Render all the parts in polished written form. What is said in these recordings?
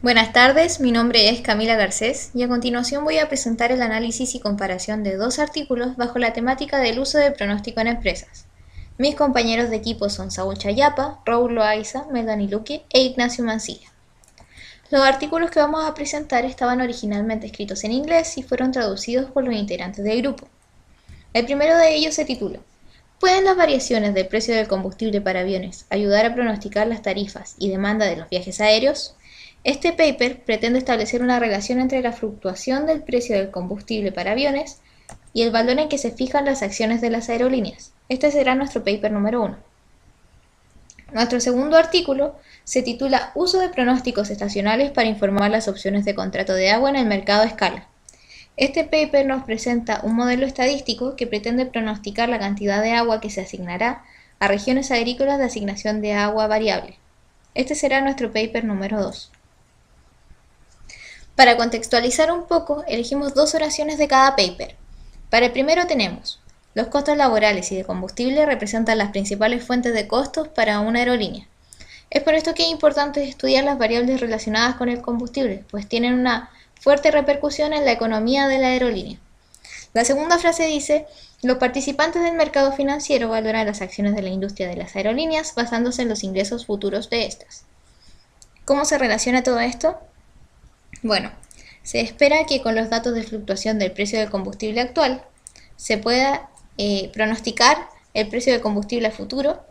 Buenas tardes, mi nombre es Camila Garcés y a continuación voy a presentar el análisis y comparación de dos artículos bajo la temática del uso del pronóstico en empresas. Mis compañeros de equipo son Saúl Chayapa, Raúl Loaiza, Melanie Luque e Ignacio Mancilla. Los artículos que vamos a presentar estaban originalmente escritos en inglés y fueron traducidos por los integrantes del grupo. El primero de ellos se titula ¿Pueden las variaciones del precio del combustible para aviones ayudar a pronosticar las tarifas y demanda de los viajes aéreos? Este paper pretende establecer una relación entre la fluctuación del precio del combustible para aviones y el valor en que se fijan las acciones de las aerolíneas. Este será nuestro paper número 1. Nuestro segundo artículo se titula Uso de pronósticos estacionales para informar las opciones de contrato de agua en el mercado a escala. Este paper nos presenta un modelo estadístico que pretende pronosticar la cantidad de agua que se asignará a regiones agrícolas de asignación de agua variable. Este será nuestro paper número 2. Para contextualizar un poco, elegimos dos oraciones de cada paper. Para el primero tenemos, los costos laborales y de combustible representan las principales fuentes de costos para una aerolínea. Es por esto que es importante estudiar las variables relacionadas con el combustible, pues tienen una fuerte repercusión en la economía de la aerolínea. La segunda frase dice, los participantes del mercado financiero valoran las acciones de la industria de las aerolíneas basándose en los ingresos futuros de estas. ¿Cómo se relaciona todo esto? Bueno, se espera que con los datos de fluctuación del precio del combustible actual se pueda pronosticar el precio del combustible a futuro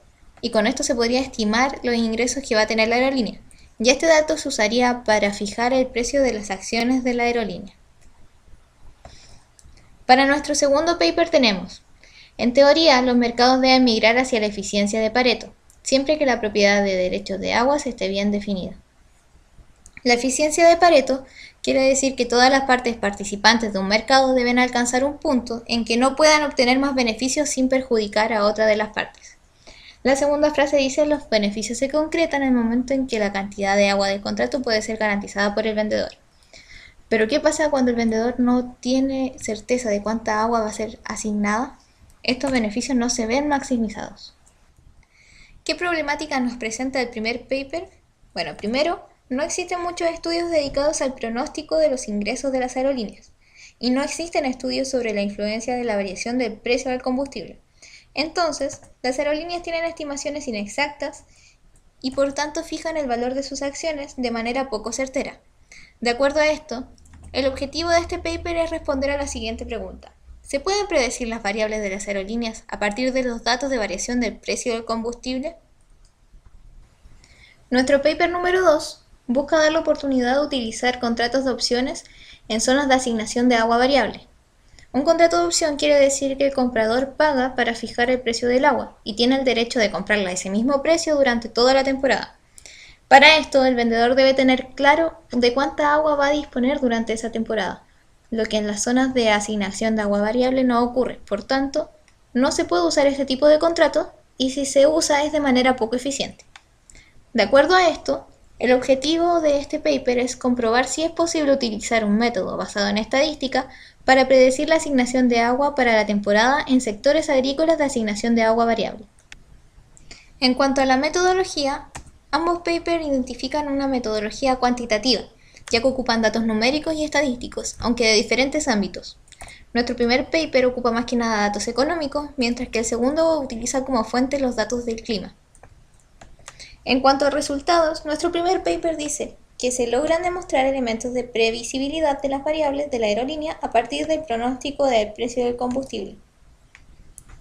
y con esto se podría estimar los ingresos que va a tener la aerolínea. Ya este dato se usaría para fijar el precio de las acciones de la aerolínea. Para nuestro segundo paper tenemos, en teoría, los mercados deben migrar hacia la eficiencia de Pareto, siempre que la propiedad de derechos de aguas esté bien definida. La eficiencia de Pareto quiere decir que todas las partes participantes de un mercado deben alcanzar un punto en que no puedan obtener más beneficios sin perjudicar a otra de las partes. La segunda frase dice los beneficios se concretan en el momento en que la cantidad de agua del contrato puede ser garantizada por el vendedor. Pero ¿qué pasa cuando el vendedor no tiene certeza de cuánta agua va a ser asignada? Estos beneficios no se ven maximizados. ¿Qué problemática nos presenta el primer paper? Bueno, primero, no existen muchos estudios dedicados al pronóstico de los ingresos de las aerolíneas y no existen estudios sobre la influencia de la variación del precio del combustible. Entonces, las aerolíneas tienen estimaciones inexactas y por tanto fijan el valor de sus acciones de manera poco certera. De acuerdo a esto, el objetivo de este paper es responder a la siguiente pregunta. ¿Se pueden predecir las variables de las aerolíneas a partir de los datos de variación del precio del combustible? Nuestro paper número 2 busca dar la oportunidad de utilizar contratos de opciones en zonas de asignación de agua variable. Un contrato de opción quiere decir que el comprador paga para fijar el precio del agua y tiene el derecho de comprarla a ese mismo precio durante toda la temporada. Para esto, el vendedor debe tener claro de cuánta agua va a disponer durante esa temporada, lo que en las zonas de asignación de agua variable no ocurre. Por tanto, no se puede usar este tipo de contrato y si se usa es de manera poco eficiente. De acuerdo a esto, el objetivo de este paper es comprobar si es posible utilizar un método basado en estadística para predecir la asignación de agua para la temporada en sectores agrícolas de asignación de agua variable. En cuanto a la metodología, ambos papers identifican una metodología cuantitativa, ya que ocupan datos numéricos y estadísticos, aunque de diferentes ámbitos. Nuestro primer paper ocupa más que nada datos económicos, mientras que el segundo utiliza como fuente los datos del clima. En cuanto a resultados, nuestro primer paper dice que se logran demostrar elementos de previsibilidad de las variables de la aerolínea a partir del pronóstico del precio del combustible.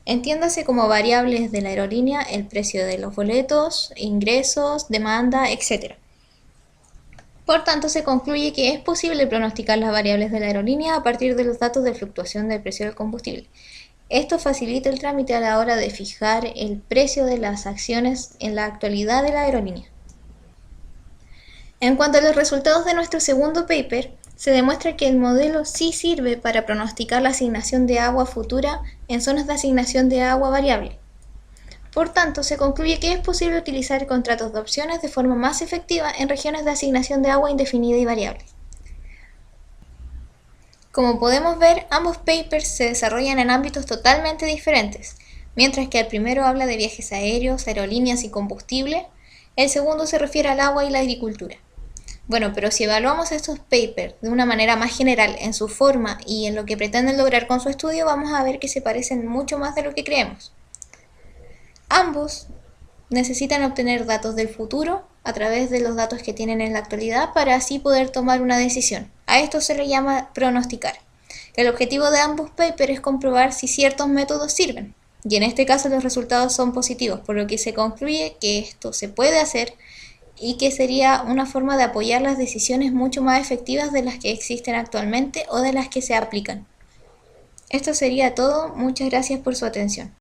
Entiéndase como variables de la aerolínea el precio de los boletos, ingresos, demanda, etc. Por tanto, se concluye que es posible pronosticar las variables de la aerolínea a partir de los datos de fluctuación del precio del combustible. Esto facilita el trámite a la hora de fijar el precio de las acciones en la actualidad de la aerolínea. En cuanto a los resultados de nuestro segundo paper, se demuestra que el modelo sí sirve para pronosticar la asignación de agua futura en zonas de asignación de agua variable. Por tanto, se concluye que es posible utilizar contratos de opciones de forma más efectiva en regiones de asignación de agua indefinida y variable. Como podemos ver, ambos papers se desarrollan en ámbitos totalmente diferentes. Mientras que el primero habla de viajes aéreos, aerolíneas y combustible, el segundo se refiere al agua y la agricultura. Bueno, pero si evaluamos estos papers de una manera más general en su forma y en lo que pretenden lograr con su estudio, vamos a ver que se parecen mucho más de lo que creemos. Ambos necesitan obtener datos del futuro a través de los datos que tienen en la actualidad para así poder tomar una decisión. A esto se le llama pronosticar. El objetivo de ambos papers es comprobar si ciertos métodos sirven, y en este caso los resultados son positivos, por lo que se concluye que esto se puede hacer y que sería una forma de apoyar las decisiones mucho más efectivas de las que existen actualmente o de las que se aplican. Esto sería todo, muchas gracias por su atención.